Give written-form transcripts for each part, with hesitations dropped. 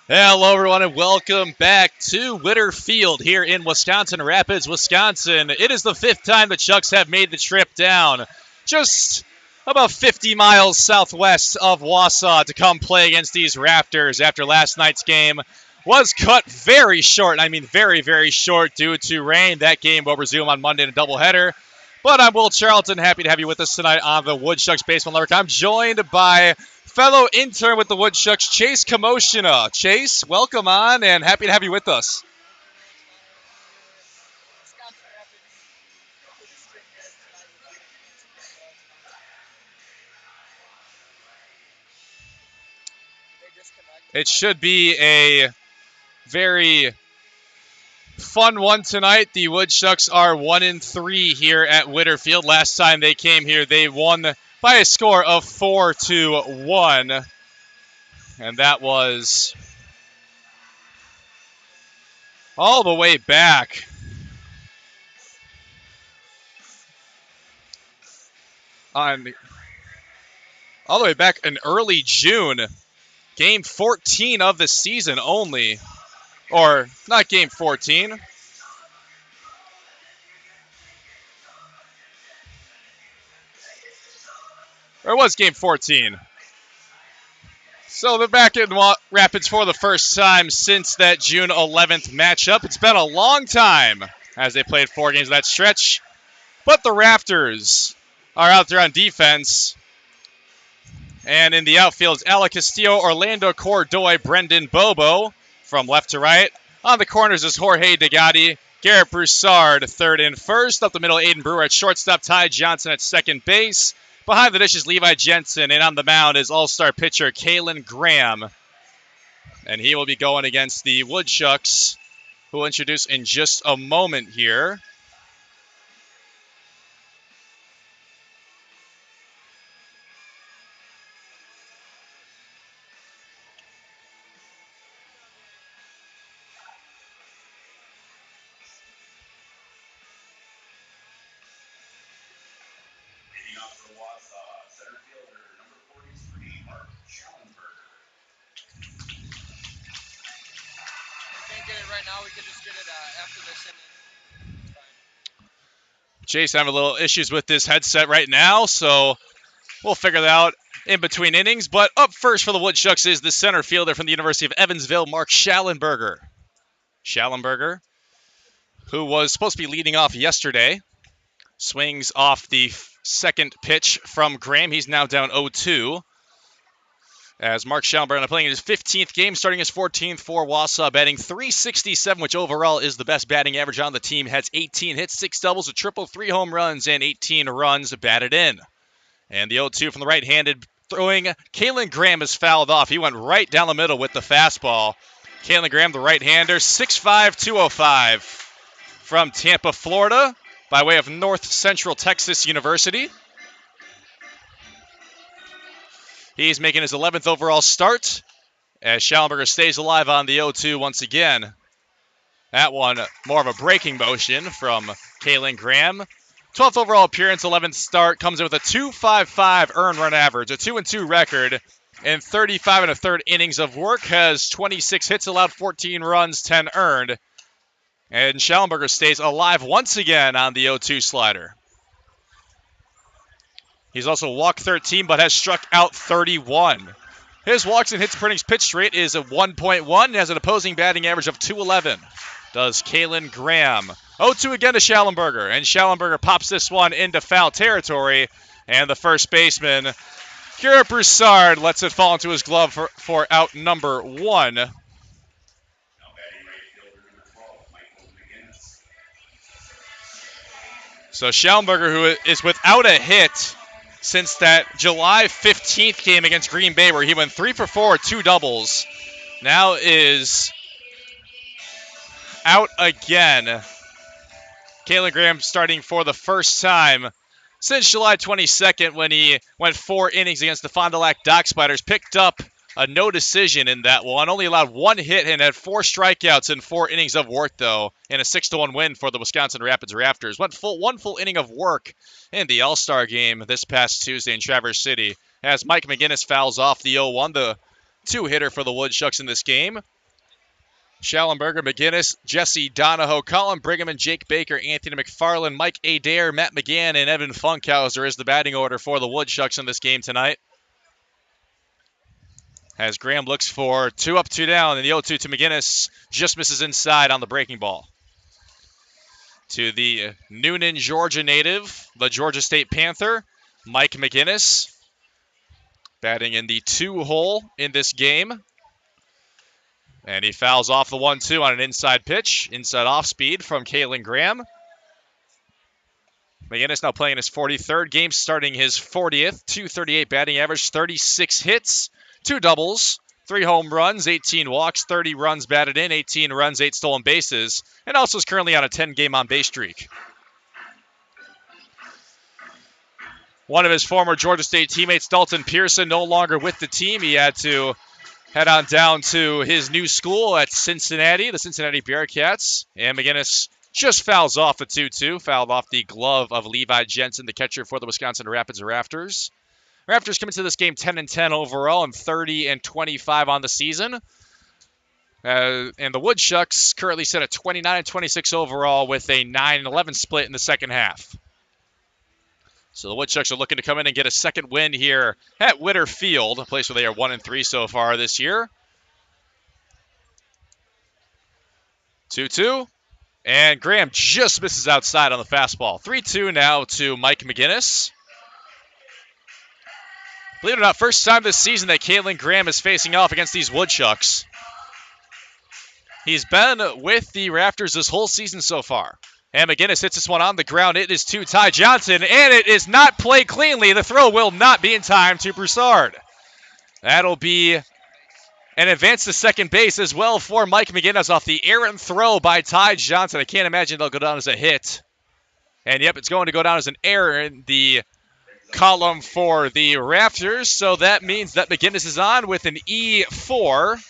Hello, everyone, and welcome back to Witter Field here in Wisconsin Rapids, Wisconsin. It is the fifth time the Chucks have made the trip down, just about 50 miles southwest of Wausau, to come play against these Rafters after last night's game was cut very short. I mean, very, very short due to rain. That game will resume on Monday in a doubleheader. But I'm Will Charlton, happy to have you with us tonight on the Woodchucks Baseball Network. I'm joined by fellow intern with the Woodchucks, Chase Kmosena. Chase, welcome on, and happy to have you with us. It should be a very fun one tonight. The Woodchucks are 1-3 here at Witter Field. Last time they came here, they won by a score of 4-1, and that was all the way back all the way back in early June. Game 14 of the season only. Or, not game 14. Or it was game 14. So they're back in Rapids for the first time since that June 11th matchup. It's been a long time as they played 4 games of that stretch. But the Rafters are out there on defense. And in the outfield is Alec Castillo, Orlando Cordoy, Brendan Bobo from left to right. On the corners is Jorge Degatti, Garrett Broussard, third and first. Up the middle, Aiden Brewer at shortstop, Ty Johnson at second base. Behind the dish is Levi Jensen, and on the mound is all-star pitcher Kalen Graham. And he will be going against the Woodchucks, who will introduce in just a moment here. Chase having a little issues with this headset right now, so we'll figure that out in between innings. But up first for the Woodchucks is the center fielder from the University of Evansville, Mark Schallenberger. Schallenberger, who was supposed to be leading off yesterday, swings off the second pitch from Graham. He's now down 0-2. As Mark Schallenberger playing his 15th game, starting his 14th for Wausau, batting .367, which overall is the best batting average on the team. Has 18 hits, 6 doubles, a triple, 3 home runs, and 18 runs batted in. And the 0-2 from the right-handed throwing, Kalen Graham is fouled off. He went right down the middle with the fastball. Kalen Graham, the right-hander, 6'5", 205 from Tampa, Florida, by way of North Central Texas University. He's making his 11th overall start as Schallenberger stays alive on the 0-2 once again. That one, more of a breaking motion from Kalen Graham. 12th overall appearance, 11th start, comes in with a .255 earned run average, a 2-2 record, and 35 1/3 innings of work. Has 26 hits allowed, 14 runs, 10 earned. And Schallenberger stays alive once again on the 0-2 slider. He's also walked 13, but has struck out 31. His walks and hits per innings pitched rate is a 1.1 and has an opposing batting average of .211. Does Kalen Graham. 0-2 again to Schallenberger, and Schallenberger pops this one into foul territory, and the first baseman, Garrett Broussard, lets it fall into his glove for out number 1. So Schallenberger, who is without a hit since that July 15th game against Green Bay, where he went 3 for 4, 2 doubles, now is out again. Kalen Graham starting for the first time since July 22nd, when he went 4 innings against the Fond du Lac Dock Spiders, picked up a no decision in that one, only allowed 1 hit and had 4 strikeouts in 4 innings of work, though, in a 6-1 win for the Wisconsin Rapids Rafters. Went one full inning of work in the All-Star game this past Tuesday in Traverse City, as Mike McGinnis fouls off the 0-1, the 2-hitter for the Woodchucks in this game. Schallenberger, McGinnis, Jesse Donahoe, Colin Brigham, Jake Baker, Anthony McFarland, Mike Adair, Matt McGann, and Evan Funkhauser is the batting order for the Woodchucks in this game tonight. As Graham looks for 2 up, 2 down, and the 0-2 to McGinnis just misses inside on the breaking ball. To the Noonan, Georgia native, the Georgia State Panther, Mike McGinnis, batting in the 2 hole in this game. And he fouls off the 1-2 on an inside pitch, inside off speed from Kalen Graham. McGinnis now playing his 43rd game, starting his 40th, 238 batting average, 36 hits, 2 doubles, 3 home runs, 18 walks, 30 runs batted in, 18 runs, 8 stolen bases, and also is currently on a 10-game on-base streak. One of his former Georgia State teammates, Dalton Pearson, no longer with the team. He had to head on down to his new school at Cincinnati, the Cincinnati Bearcats. And McGinnis just fouls off the 2-2, fouled off the glove of Levi Jensen, the catcher for the Wisconsin Rapids Rafters. Rafters come into this game 10-10 overall and 30-25 on the season. And the Woodchucks currently sit at 29-26 overall with a 9-11 split in the second half. So the Woodchucks are looking to come in and get a second win here at Witter Field, a place where they are 1-3 so far this year. 2-2. And Graham just misses outside on the fastball. 3-2 now to Mike McGinnis. Believe it or not, first time this season that Kalen Graham is facing off against these Woodchucks. He's been with the Rafters this whole season so far. And McGinnis hits this one on the ground. It is to Ty Johnson, and it is not played cleanly. The throw will not be in time to Broussard. That'll be an advance to second base as well for Mike McGinnis off the errant throw by Ty Johnson. I can't imagine they'll go down as a hit. And yep, it's going to go down as an error in the column for the Rafters. So that means that McGinnis is on with an E4.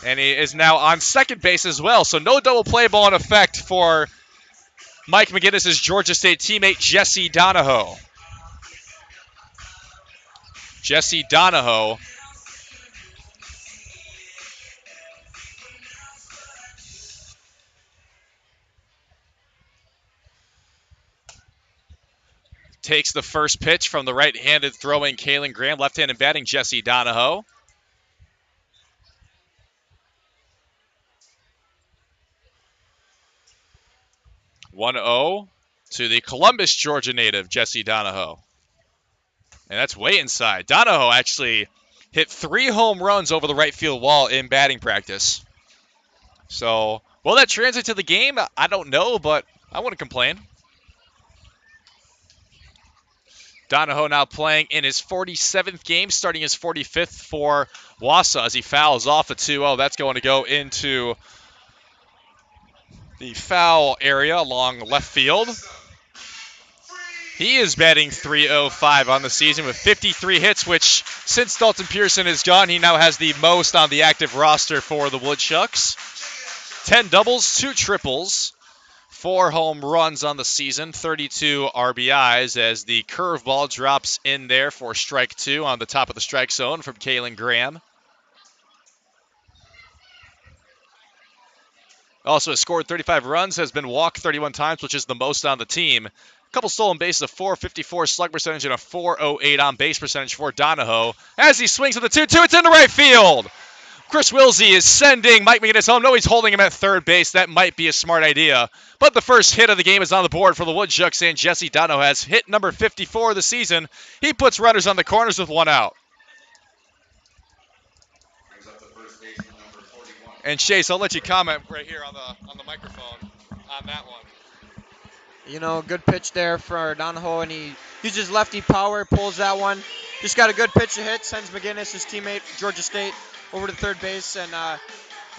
And he is now on second base as well. So no double play ball in effect for Mike McGinnis' Georgia State teammate, Jesse Donahoe. Jesse Donahoe takes the first pitch from the right-handed throwing Kalen Graham, left-handed batting Jesse Donahoe. (1-0) to the Columbus, Georgia native, Jesse Donahoe. And that's way inside. Donahoe actually hit 3 home runs over the right field wall in batting practice. So, will that translate to the game? I don't know, but I wouldn't complain. Donahoe now playing in his 47th game, starting his 45th for Wausau as he fouls off a 2-0. That's going to go into the foul area along left field. He is batting .305 on the season with 53 hits, which since Dalton Pearson is gone, he now has the most on the active roster for the Woodchucks. 10 doubles, 2 triples, 4 home runs on the season, 32 RBIs as the curveball drops in there for strike 2 on the top of the strike zone from Kalen Graham. Also has scored 35 runs, has been walked 31 times, which is the most on the team. A couple stolen bases, a .454 slug percentage, and a .408 on base percentage for Donahoe. As he swings at the 2-2, it's into right field. Chris Wilsey is sending Mike McGinnis home. No, he's holding him at third base. That might be a smart idea. But the first hit of the game is on the board for the Woodchucks, and Jesse Donahoe has hit number 54 of the season. He puts runners on the corners with 1 out. And Chase, I'll let you comment right here on the microphone on that one. You know, good pitch there for Donahoe, and he uses lefty power, pulls that one. Just got a good pitch to hit, sends McGinnis, his teammate, Georgia State, over to third base, and a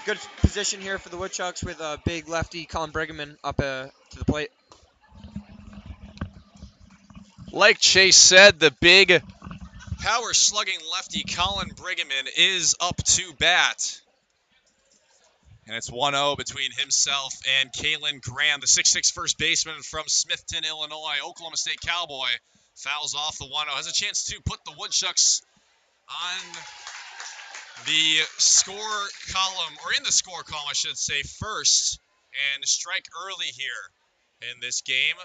good position here for the Woodchucks with a big lefty, Colin Brigham, up to the plate. Like Chase said, the big power slugging lefty Colin Brigham is up to bat. And it's 1-0 between himself and Kalen Graham, the 6'6" first baseman from Smithton, Illinois. Oklahoma State Cowboy fouls off the 1-0. Has a chance to put the Woodchucks on the score column, or in the score column, I should say, first, and strike early here in this game.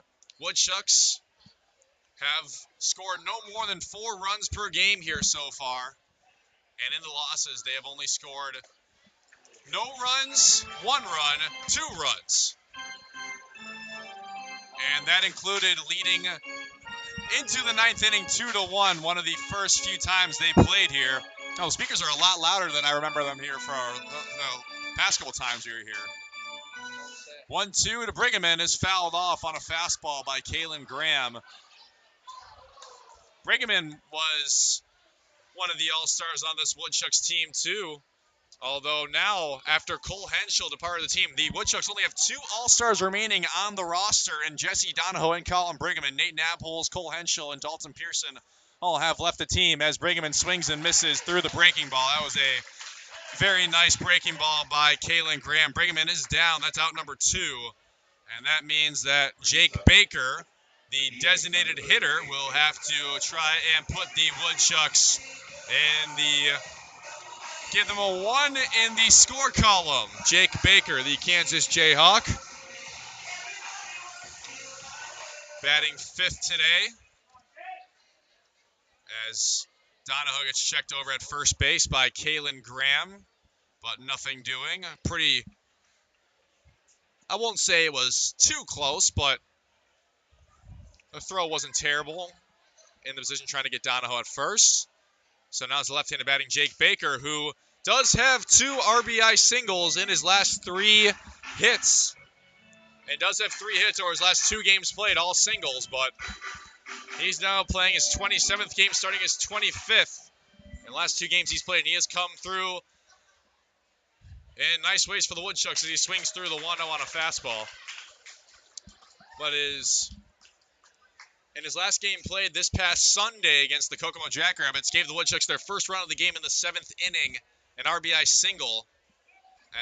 Woodchucks have scored no more than 4 runs per game here so far. And in the losses, they have only scored no runs, 1 run, 2 runs. And that included leading into the 9th inning 2-1, one of the first few times they played here. Oh, speakers are a lot louder than I remember them here for the past couple times we were here. 1-2 to Brigham is fouled off on a fastball by Kalen Graham. Brigham was one of the all-stars on this Woodchucks team too. Although now, after Cole Henschel departed the team, the Woodchucks only have 2 all-stars remaining on the roster, and Jesse Donahoe and Colin Brigham, Nate Naples, Cole Henschel, and Dalton Pearson all have left the team as Brigham swings and misses through the breaking ball. That was a very nice breaking ball by Kalen Graham. Brigham is down. That's out number 2. And that means that Jake Baker, the designated hitter, will have to try and put the Woodchucks in the... give them a 1 in the score column. Jake Baker, the Kansas Jayhawk, batting 5th today as Donahoe gets checked over at first base by Kalen Graham, but nothing doing. Pretty, I won't say it was too close, but the throw wasn't terrible in the position trying to get Donahoe at first. So now it's the left-handed batting Jake Baker, who does have 2 RBI singles in his last 3 hits. And does have 3 hits over his last 2 games played, all singles, but he's now playing his 27th game, starting his 25th. In the last 2 games he's played, and he has come through in nice ways for the Woodchucks as he swings through the 1-0 on a fastball. But in his last game played this past Sunday against the Kokomo Jackrabbits, gave the Woodchucks their first run of the game in the 7th inning, an RBI single,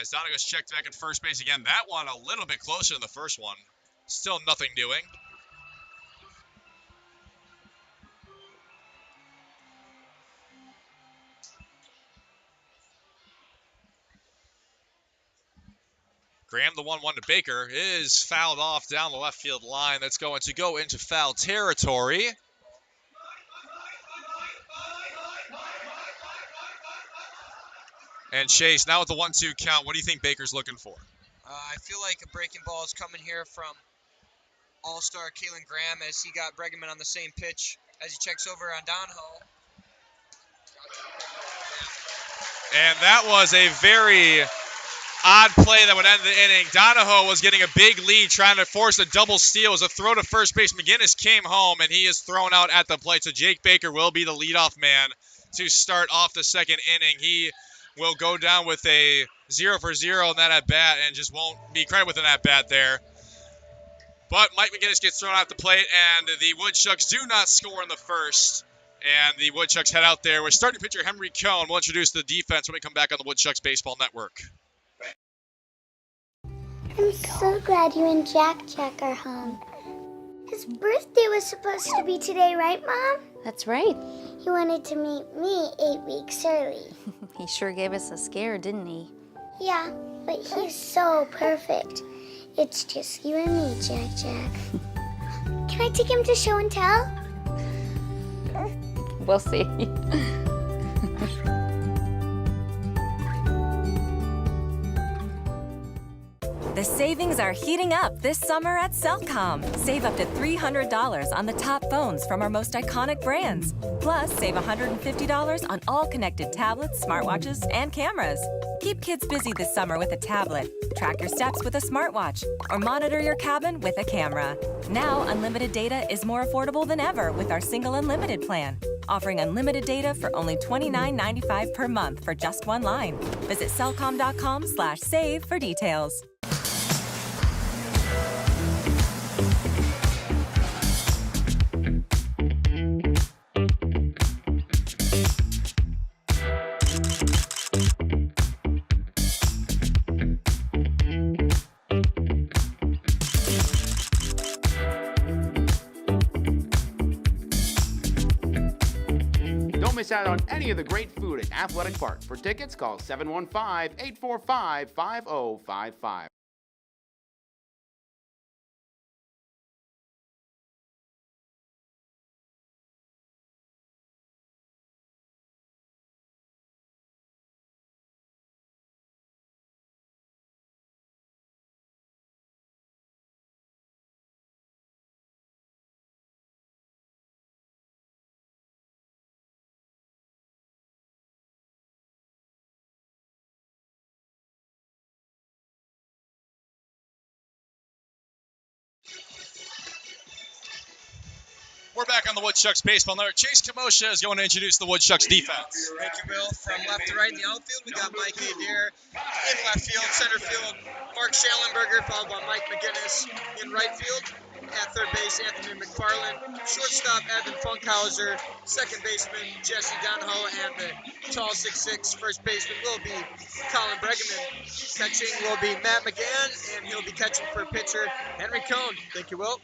as Donahoe's checked back at first base again. That one a little bit closer than the first one. Still nothing doing. Graham, the 1-1 to Baker, is fouled off down the left field line. That's going to go into foul territory. And Chase, now with the 1-2 count, what do you think Baker's looking for? I feel like a breaking ball is coming here from all-star Kalen Graham as he got Brigham on the same pitch as he checks over on Donahoe. And that was a very odd play that would end the inning. Donahoe was getting a big lead, trying to force a double steal. It was a throw to first base. McGinnis came home, and he is thrown out at the plate. So Jake Baker will be the leadoff man to start off the 2nd inning. He will go down with a 0 for 0 in that at-bat and just won't be credited with an at-bat there. But Mike McGinnis gets thrown out the plate, and the Woodchucks do not score in the first. And the Woodchucks head out there with starting pitcher Henry Cohn. We'll introduce the defense when we come back on the Woodchucks Baseball Network. I'm so glad you and Jack are home. His birthday was supposed to be today, right, Mom? That's right. He wanted to meet me 8 weeks early. He sure gave us a scare, didn't he? Yeah, but he's so perfect. It's just you and me, Jack. Can I take him to show and tell? We'll see. The savings are heating up this summer at Cellcom. Save up to $300 on the top phones from our most iconic brands. Plus, save $150 on all connected tablets, smartwatches, and cameras. Keep kids busy this summer with a tablet, track your steps with a smartwatch, or monitor your cabin with a camera. Now, unlimited data is more affordable than ever with our single unlimited plan. Offering unlimited data for only $29.95 per month for just 1 line. Visit cellcom.com/save for details. miss out on any of the great food at Athletic Park. For tickets, call 715-845-5055. We're back on the Woodchucks baseball network. Chase Kmosena is going to introduce the Woodchucks defense. Thank you, Will. From left to right in the outfield, we got Mike Adair. In left field, center field, Mark Schallenberger, followed by Mike McGinnis. In right field, at third base, Anthony McFarland. Shortstop, Evan Funkhauser. Second baseman, Jesse Donahoe. And the tall 6'6" first baseman will be Colin Bregeman. Catching will be Matt McGann, and he'll be catching for pitcher Henry Cohn. Thank you, Will.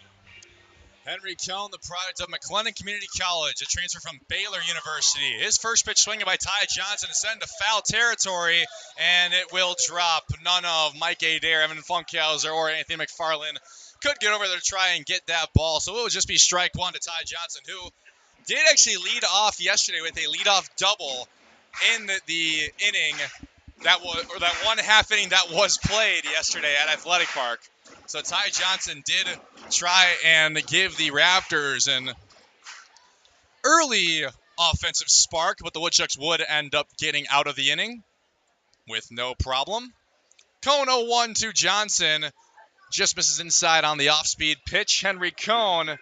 Henry Cohn, the product of McLennan Community College, a transfer from Baylor University. His first pitch swinging by Ty Johnson is sent into foul territory, and it will drop. None of Mike Adair, Evan Funkhauser, or Anthony McFarland could get over there to try and get that ball. So it would just be strike one to Ty Johnson, who did actually lead off yesterday with a leadoff double in the inning that one half inning that was played yesterday at Athletic Park. So Ty Johnson did try and give the Rafters an early offensive spark, but the Woodchucks would end up getting out of the inning with no problem. Cohn 0-1 to Johnson. Just misses inside on the off-speed pitch. Henry Cohn,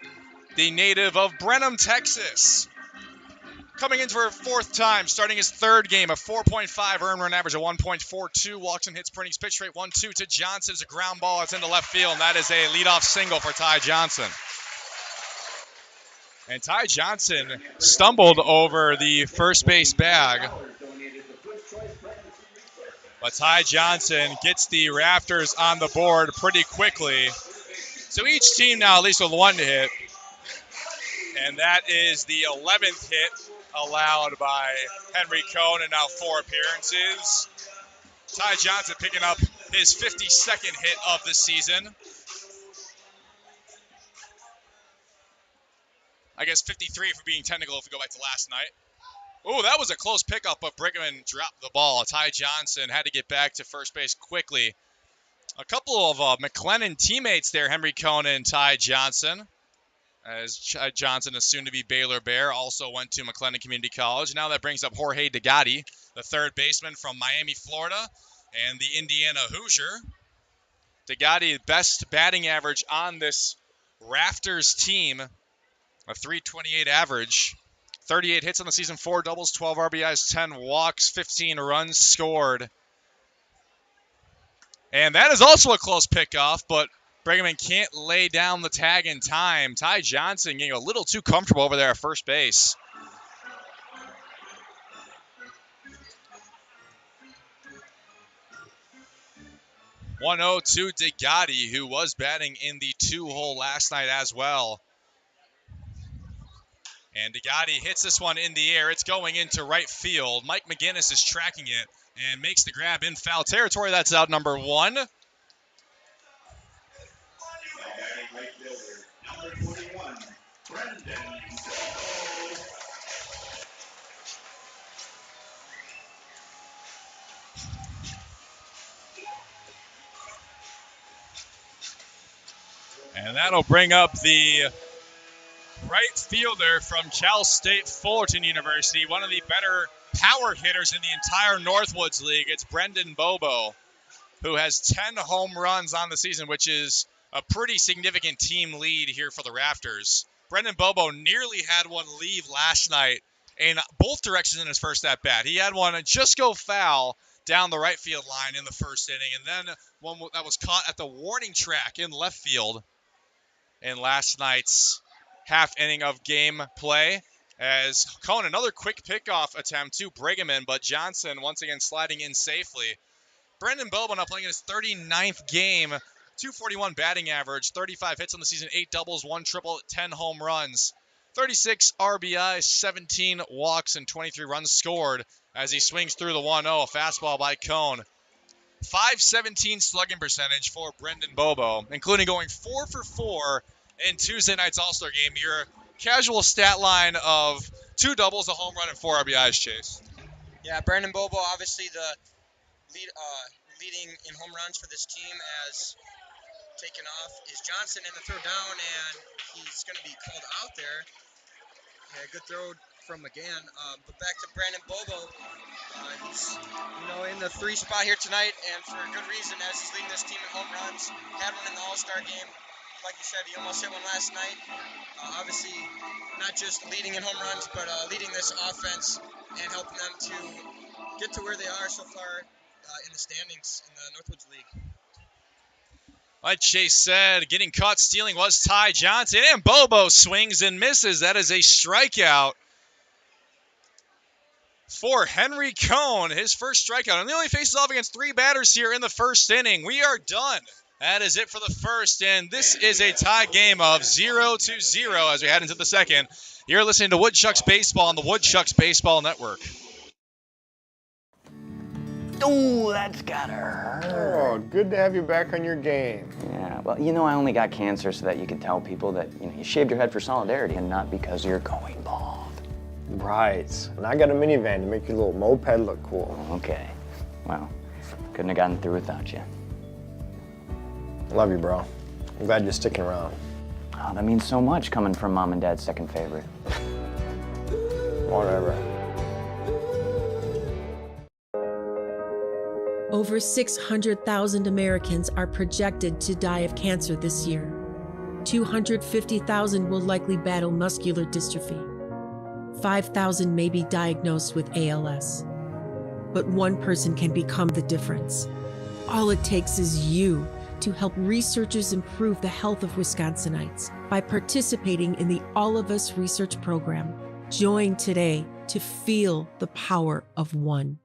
the native of Brenham, Texas, coming in for a fourth time, starting his third game, a 4.5 earned run average of 1.42, walks and hits per innings, pitch rate 1-2 to Johnson. It's a ground ball. It's into left field, and that is a leadoff single for Ty Johnson. And Ty Johnson stumbled over the first base bag, but Ty Johnson gets the Rafters on the board pretty quickly. So each team now at least with one hit, and that is the 11th hit allowed by Henry Cohn, and now 4 appearances. Ty Johnson picking up his 52nd hit of the season. I guess 53 for being technical if we go back to last night. Oh, that was a close pickup, but Brigham dropped the ball. Ty Johnson had to get back to first base quickly. A couple of McLennan teammates there, Henry Cohn and Ty Johnson, as Johnson is soon to be Baylor Bear, also went to McLennan Community College. Now that brings up Jorge DeGatti, the third baseman from Miami, Florida, and the Indiana Hoosier. DeGatti, best batting average on this Rafters team, a .328 average. 38 hits on the season, 4 doubles, 12 RBIs, 10 walks, 15 runs scored. And that is also a close pickoff, but Brigham can't lay down the tag in time. Ty Johnson getting a little too comfortable over there at first base. (1-0) to DeGatti, who was batting in the 2-hole last night as well. And DeGatti hits this one in the air. It's going into right field. Mike McGinnis is tracking it and makes the grab in foul territory. That's out number 1. And that'll bring up the right fielder from Cal State Fullerton University, one of the better power hitters in the entire Northwoods League. It's Brendan Bobo, who has 10 home runs on the season, which is a pretty significant team lead here for the Rafters. Brendan Bobo nearly had one leave last night in both directions in his first at-bat. He had one just go foul down the right field line in the first inning, and then one that was caught at the warning track in left field in last night's half inning of game play, as Cohn, another quick pickoff attempt to Brigham, but Johnson once again sliding in safely. Brendan Bobo now playing in his 39th game, .241 batting average, 35 hits on the season, 8 doubles, 1 triple, 10 home runs. 36 RBI, 17 walks, and 23 runs scored as he swings through the 1-0. A fastball by Cone. .517 slugging percentage for Brendan Bobo, including going 4 for 4 in Tuesday night's All-Star game. Your casual stat line of 2 doubles, a home run, and 4 RBIs, Chase. Yeah, Brandon Bobo, obviously the leading in home runs for this team, as taken off is Johnson in the throw down, and he's going to be called out there. Yeah, good throw from McGann. But back to Brandon Bobo. He's, in the 3 spot here tonight, and for a good reason, as he's leading this team in home runs. Had one in the All-Star game. Like you said, he almost hit one last night. Obviously, not just leading in home runs, but leading this offense and helping them to get to where they are so far in the standings in the Northwoods League. Like Chase said, getting caught stealing was Ty Johnson, and Bobo swings and misses. That is a strikeout for Henry Cone, his first strikeout. And he only faces off against 3 batters here in the first inning. We are done. That is it for the first, and this is a tie game of 0-0 as we head into the second. You're listening to Woodchucks Baseball on the Woodchucks Baseball Network. Oh, that's gotta hurt. Oh, good to have you back on your game. Yeah, well, I only got cancer so that you could tell people that, you shaved your head for solidarity and not because you're going bald. Right. And I got a minivan to make your little moped look cool. Okay. Well, couldn't have gotten through without you. Love you, bro. I'm glad you're sticking around. Oh, that means so much coming from Mom and Dad's second favorite. Whatever. Over 600,000 Americans are projected to die of cancer this year. 250,000 will likely battle muscular dystrophy. 5,000 may be diagnosed with ALS. But one person can become the difference. All it takes is you to help researchers improve the health of Wisconsinites by participating in the All of Us research program. Join today to feel the power of one.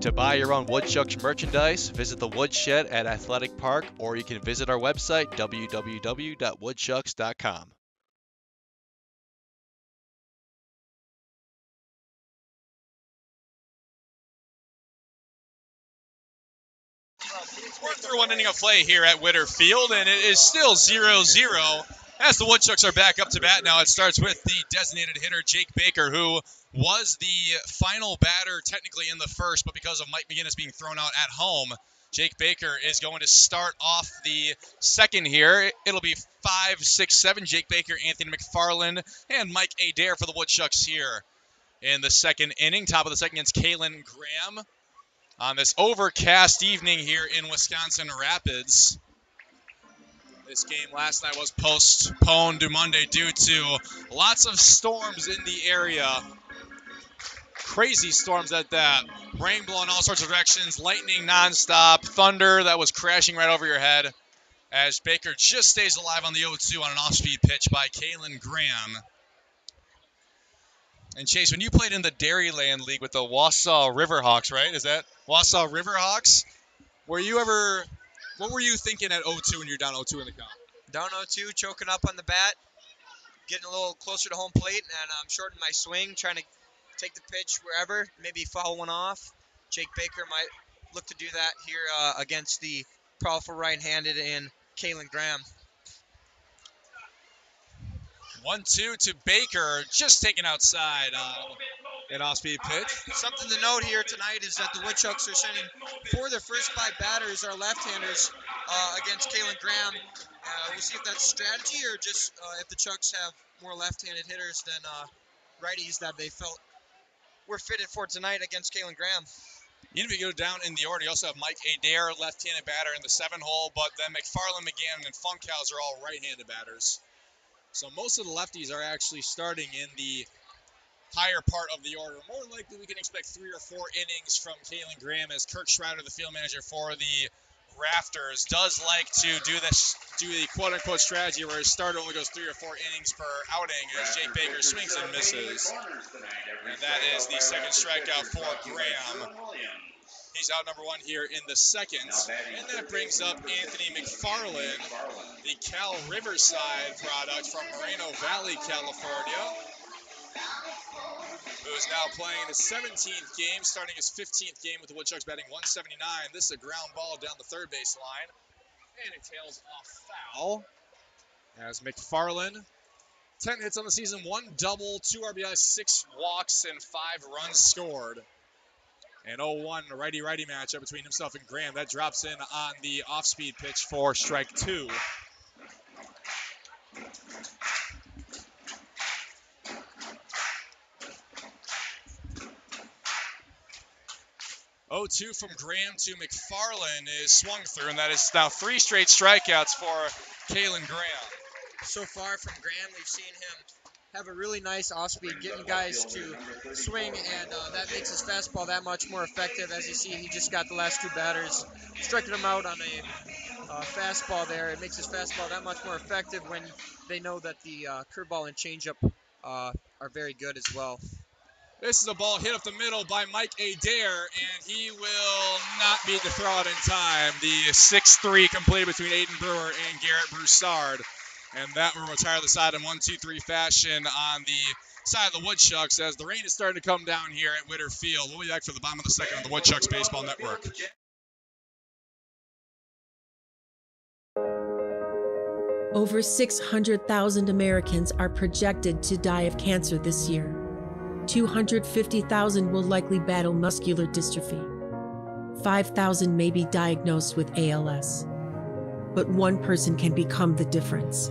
To buy your own Woodchucks merchandise, visit the Woodshed at Athletic Park, or you can visit our website, www.woodchucks.com. We're through 1 inning of play here at Witter Field, and it is still 0-0 as the Woodchucks are back up to bat now. It starts with the designated hitter, Jake Baker, who was the final batter technically in the first, but because of Mike McGinnis being thrown out at home, Jake Baker is going to start off the second here. It'll be 5, 6, 7. Jake Baker, Anthony McFarland, and Mike Adair for the Woodchucks here in the second inning. Top of the second against Kalen Graham on this overcast evening here in Wisconsin Rapids. This game last night was postponed to Monday due to lots of storms in the area. Crazy storms at that. Rain blowing all sorts of directions, lightning nonstop, thunder that was crashing right over your head as Baker just stays alive on the 0-2 on an off-speed pitch by Kalen Graham. And Chase, when you played in the Dairyland League with the Wausau Riverhawks, right? Is that Wausau Riverhawks? What were you thinking at 0-2 when you're down 0-2 in the count? Down 0-2, choking up on the bat, getting a little closer to home plate, and I'm shortening my swing, trying to take the pitch wherever, maybe foul one off. Jake Baker might look to do that here against the powerful right-handed in Kalen Graham. 1-2 to Baker, just taken outside an off-speed pitch. Something to note here tonight is that the Woodchucks are sending 4 of their first 5 batters are left-handers against Kalen Graham. We'll see if that's strategy or just if the Chucks have more left-handed hitters than righties that they felt were fitted for tonight against Kalen Graham. Even if you go down in the order, you also have Mike Adair, left-handed batter in the 7 hole, but then McFarland, McGann, and Funkhouse are all right-handed batters. So most of the lefties are actually starting in the higher part of the order. More likely we can expect 3 or 4 innings from Kalen Graham as Kirk Schreider, the field manager for the Rafters does like to do the quote-unquote strategy where his starter only goes 3 or 4 innings per outing as Jake Baker swings and misses. And that is the second strikeout for Graham. He's out number 1 here in the second. And that brings up Anthony McFarland, the Cal Riverside product from Moreno Valley, California, who's now playing his 17th game, starting his 15th game with the Woodchucks, batting 179. This is a ground ball down the third base line. And it tails off foul as McFarland, 10 hits on the season, 1 double, 2 RBIs, 6 walks, and 5 runs scored. An 0-1 righty-righty matchup between himself and Graham. That drops in on the off-speed pitch for strike 2. 0-2 from Graham to McFarland is swung through, and that is now 3 straight strikeouts for Kalen Graham. So far from Graham, we've seen him have a really nice off-speed, getting guys to swing, and that makes his fastball that much more effective. As you see, he just got the last 2 batters, striking him out on a fastball there. It makes his fastball that much more effective when they know that the curveball and changeup are very good as well. This is a ball hit up the middle by Mike Adair, and he will not beat the throw out in time. The 6-3 completed between Aiden Brewer and Garrett Broussard. And that will retire the side in 1-2-3 fashion on the side of the Woodchucks as the rain is starting to come down here at Witter Field. We'll be back for the bottom of the second of the Woodchucks Baseball Network. Over 600,000 Americans are projected to die of cancer this year. 250,000 will likely battle muscular dystrophy. 5,000 may be diagnosed with ALS. But one person can become the difference.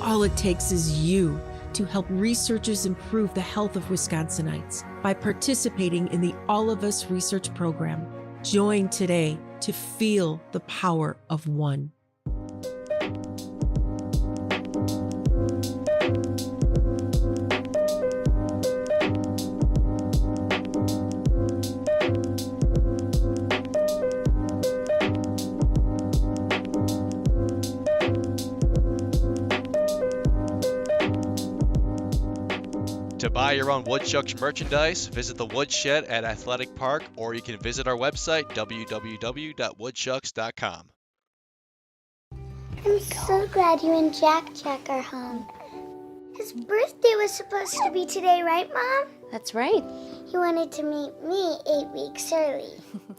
All it takes is you to help researchers improve the health of Wisconsinites by participating in the All of Us research program. Join today to feel the power of one. To buy your own Woodchucks merchandise, visit the Woodshed at Athletic Park, or you can visit our website, www.woodchucks.com. I'm so glad you and Jack are home. His birthday was supposed to be today, right, Mom? That's right. He wanted to meet me 8 weeks early.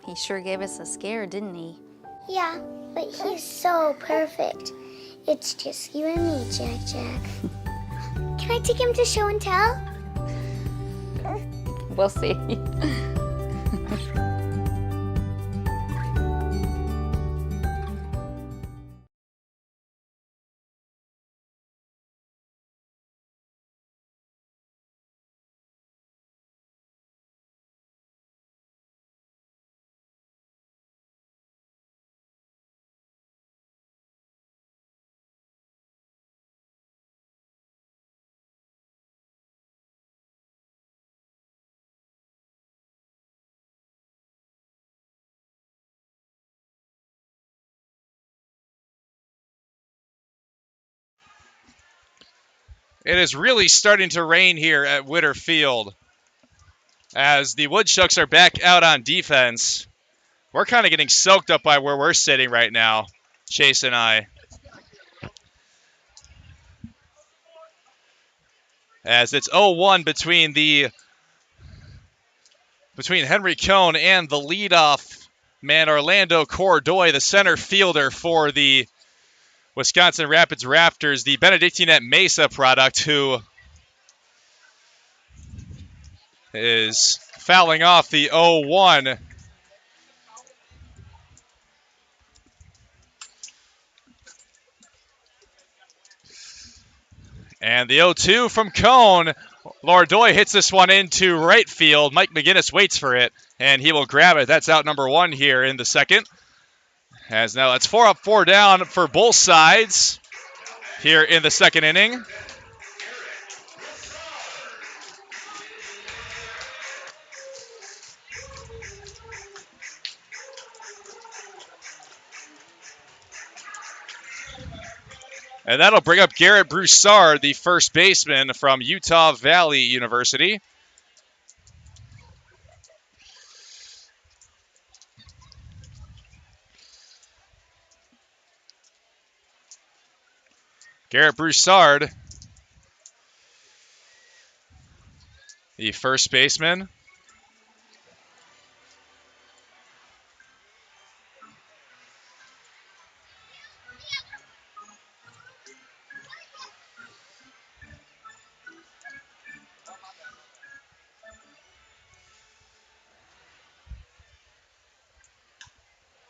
He sure gave us a scare, didn't he? Yeah, but he's so perfect. It's just you and me, Jack. Can I take him to show and tell? We'll see. It is really starting to rain here at Witter Field as the Woodchucks are back out on defense. We're kind of getting soaked up by where we're sitting right now, Chase and I. As it's 0-1 between Henry Cohn and the leadoff man, Orlando Cordoy, the center fielder for the Wisconsin Rapids Rafters, the Benedictine Mesa product, who is fouling off the 0-1. And the 0-2 from Cone. Lordoy hits this one into right field. Mike McGinnis waits for it, and he will grab it. That's out number 1 here in the second. As now it's 4 up, 4 down for both sides here in the second inning. And that'll bring up Garrett Broussard, the first baseman from Utah Valley University. Garrett Broussard, the first baseman.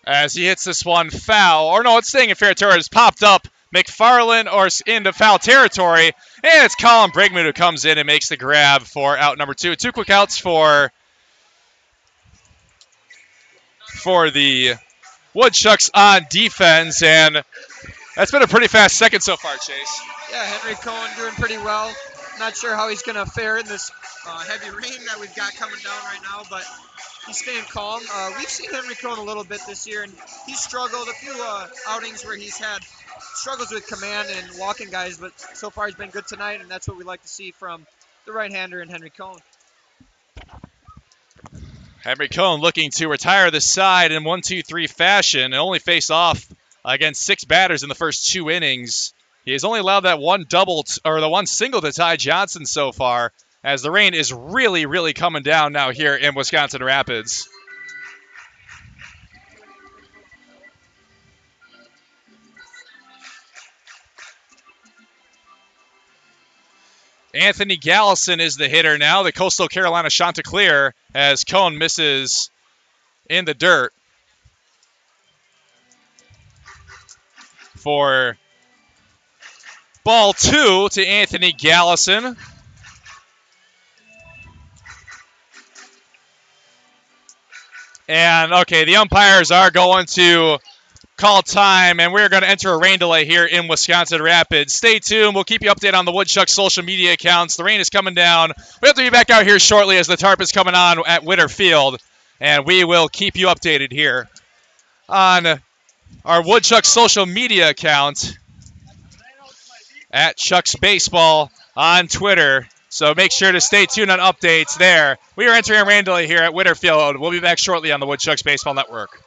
As he hits this one foul, or no, it's staying in fair territory. It's popped up. McFarland or into foul territory, and it's Colin Brigman who comes in and makes the grab for out number 2. 2 quick outs for the Woodchucks on defense, and that's been a pretty fast second so far, Chase. Yeah, Henry Cohen doing pretty well. Not sure how he's going to fare in this heavy rain that we've got coming down right now, but he's staying calm. We've seen Henry Cohen a little bit this year, and he's struggled a few outings where he's had struggles with command and walking guys, but so far he's been good tonight, and that's what we like to see from the right-hander in Henry Cohen. Henry Cohen looking to retire the side in 1-2-3 fashion and only face off against 6 batters in the first 2 innings. He has only allowed that one single to Ty Johnson so far, as the rain is really, really coming down now here in Wisconsin Rapids. Anthony Gallison is the hitter now, the Coastal Carolina Chanticleer, as Cohen misses in the dirt for ball 2 to Anthony Gallison. And, okay, the umpires are going to call time, and we're going to enter a rain delay here in Wisconsin Rapids. Stay tuned. We'll keep you updated on the Woodchucks social media accounts. The rain is coming down. We have to be back out here shortly as the tarp is coming on at Witter Field, and we will keep you updated here on our Woodchucks social media account at Chucks Baseball on Twitter. So make sure to stay tuned on updates there. We are entering a rain delay here at Witter Field. We'll be back shortly on the Woodchucks Baseball Network.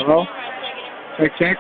Hello? Check, check.